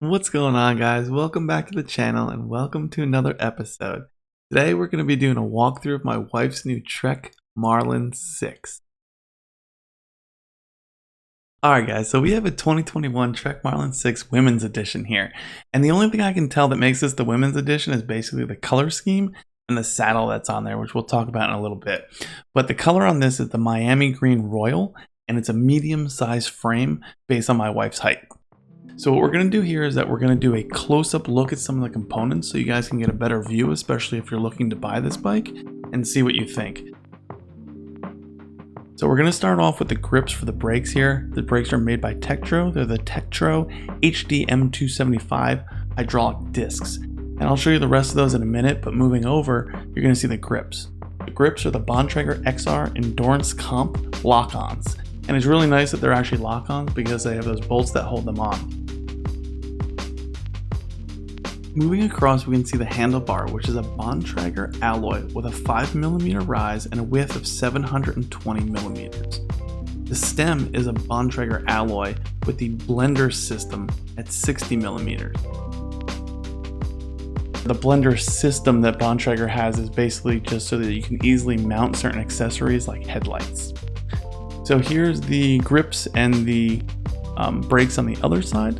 What's going on, guys? Welcome back to the channel and welcome to another episode. Today we're going to be doing a walkthrough of my wife's new Trek Marlin 6. Alright guys, so we have a 2021 Trek Marlin 6 Women's Edition here. And the only thing I can tell that makes this the Women's Edition is basically the color scheme and the saddle that's on there, which we'll talk about in a little bit. But the color on this is the Miami Green Royal, and it's a medium-sized frame based on my wife's height. So what we're going to do here is that we're going to do a close-up look at some of the components so you guys can get a better view, especially if you're looking to buy this bike, and see what you think. So we're going to start off with the grips for the brakes here. The brakes are made by Tektro. They're the Tektro HD M275 hydraulic discs. And I'll show you the rest of those in a minute, but moving over, you're going to see the grips. The grips are the Bontrager XR Endurance Comp lock-ons. And it's really nice that they're actually lock-ons because they have those bolts that hold them on. Moving across, we can see the handlebar, which is a Bontrager alloy with a 5mm rise and a width of 720mm. The stem is a Bontrager alloy with the blender system at 60mm. The blender system that Bontrager has is basically just so that you can easily mount certain accessories like headlights. So here's the grips and the brakes on the other side.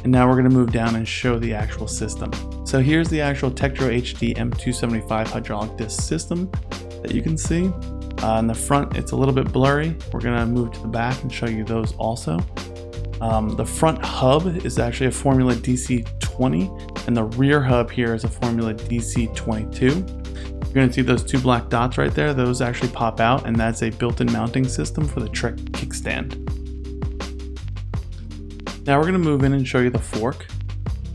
And now we're going to move down and show the actual system. So here's the actual Tektro HD M275 hydraulic disc system that you can see. In the front, it's a little bit blurry. We're going to move to the back and show you those also. The front hub is actually a Formula DC20, and the rear hub here is a Formula DC22. You're going to see those two black dots right there. Those actually pop out, and that's a built-in mounting system for the Trek kickstand. Now we're going to move in and show you the fork.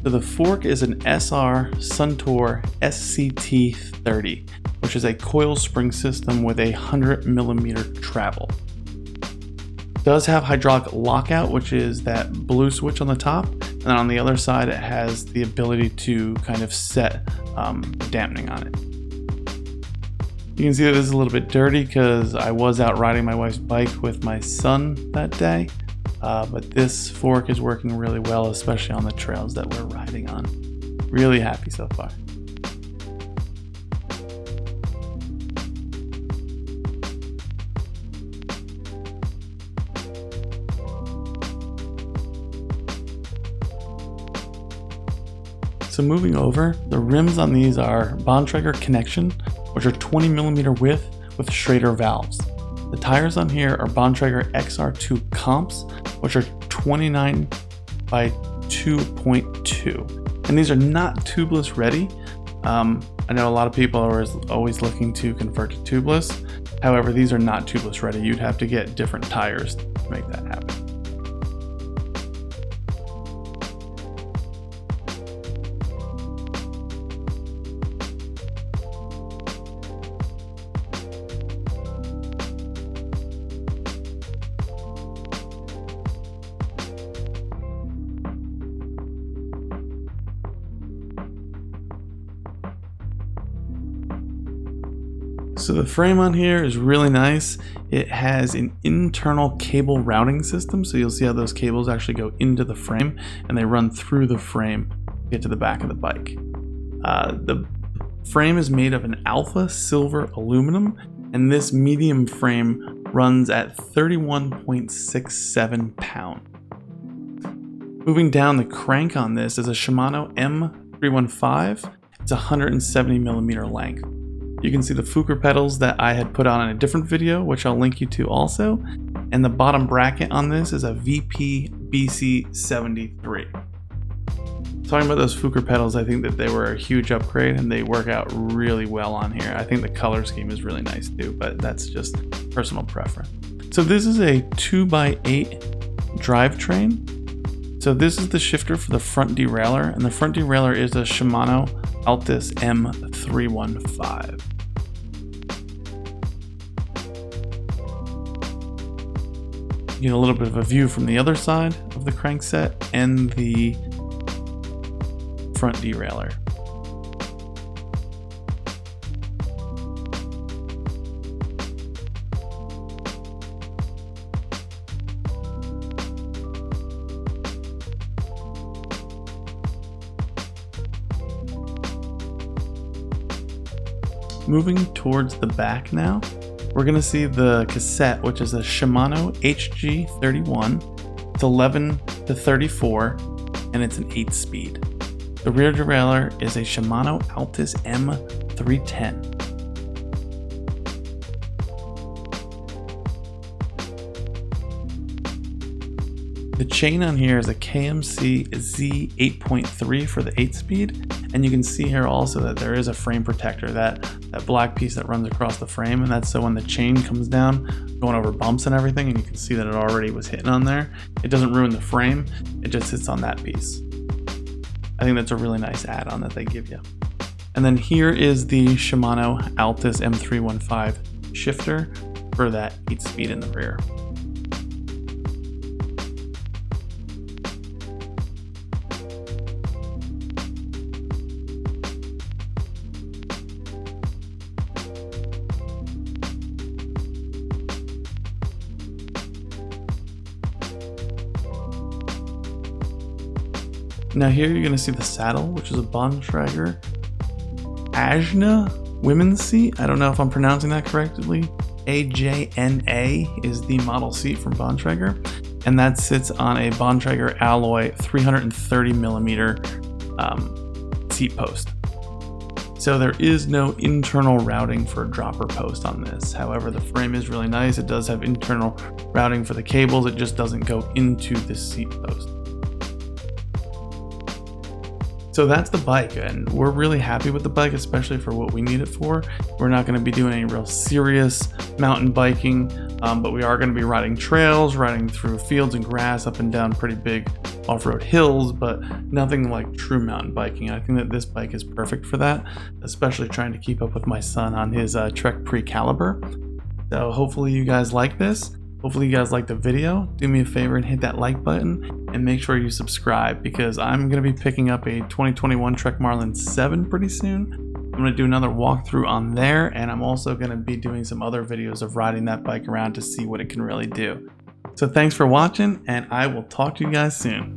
So the fork is an SR Suntour SCT30, which is a coil spring system with a 100mm travel. It does have hydraulic lockout, which is that blue switch on the top, and then on the other side it has the ability to kind of set dampening on it. You can see that this is a little bit dirty because I was out riding my wife's bike with my son that day. But this fork is working really well, especially on the trails that we're riding on. Really happy so far. So moving over, the rims on these are Bontrager Connection, which are 20mm width with Schrader valves. The tires on here are Bontrager XR2 Comps, which are 29 by 2.2. And these are not tubeless ready. I know a lot of people are always looking to convert to tubeless. However, these are not tubeless ready. You'd have to get different tires to make that happen. So the frame on here is really nice. It has an internal cable routing system, so you'll see how those cables actually go into the frame and they run through the frame to get to the back of the bike. The frame is made of an alpha silver aluminum, and this medium frame runs at 31.67 pounds. Moving down, the crank on this is a Shimano M315. It's 170mm length. You can see the Fuker pedals that I had put on in a different video, which I'll link you to also. And the bottom bracket on this is a VP BC73. Talking about those Fuker pedals, I think that they were a huge upgrade and they work out really well on here. I think the color scheme is really nice too, but that's just personal preference. So this is a 2x8 drivetrain. So this is the shifter for the front derailleur, and the front derailleur is a Shimano Altus M315. You get a little bit of a view from the other side of the crankset and the front derailleur. Moving towards the back now, we're going to see the cassette, which is a Shimano HG31. It's 11 to 34, and it's an 8-speed. The rear derailleur is a Shimano Altus M310. The chain on here is a KMC Z8.3 for the 8-speed, and you can see here also that there is a frame protector, that black piece that runs across the frame, and that's so when the chain comes down, going over bumps and everything, and you can see that it already was hitting on there, it doesn't ruin the frame, it just sits on that piece. I think that's a really nice add-on that they give you. And then here is the Shimano Altus M315 shifter for that 8-speed in the rear. Now here you're going to see the saddle, which is a Bontrager Ajna women's seat. I don't know if I'm pronouncing that correctly. AJNA is the model seat from Bontrager, and that sits on a Bontrager alloy 330 millimeter seat post. So there is no internal routing for a dropper post on this. However, the frame is really nice. It does have internal routing for the cables. It just doesn't go into this seat post. So that's the bike, and we're really happy with the bike, especially for what we need it for. We're not going to be doing any real serious mountain biking, but we are going to be riding trails, riding through fields and grass, up and down pretty big off-road hills, but nothing like true mountain biking. I think that this bike is perfect for that, especially trying to keep up with my son on his Trek Pre-Caliber. So hopefully you guys like this. Hopefully you guys liked the video. Do me a favor and hit that like button, and make sure you subscribe, because I'm going to be picking up a 2021 Trek Marlin 7 pretty soon. I'm going to do another walkthrough on there, and I'm also going to be doing some other videos of riding that bike around to see what it can really do. So thanks for watching, and I will talk to you guys soon.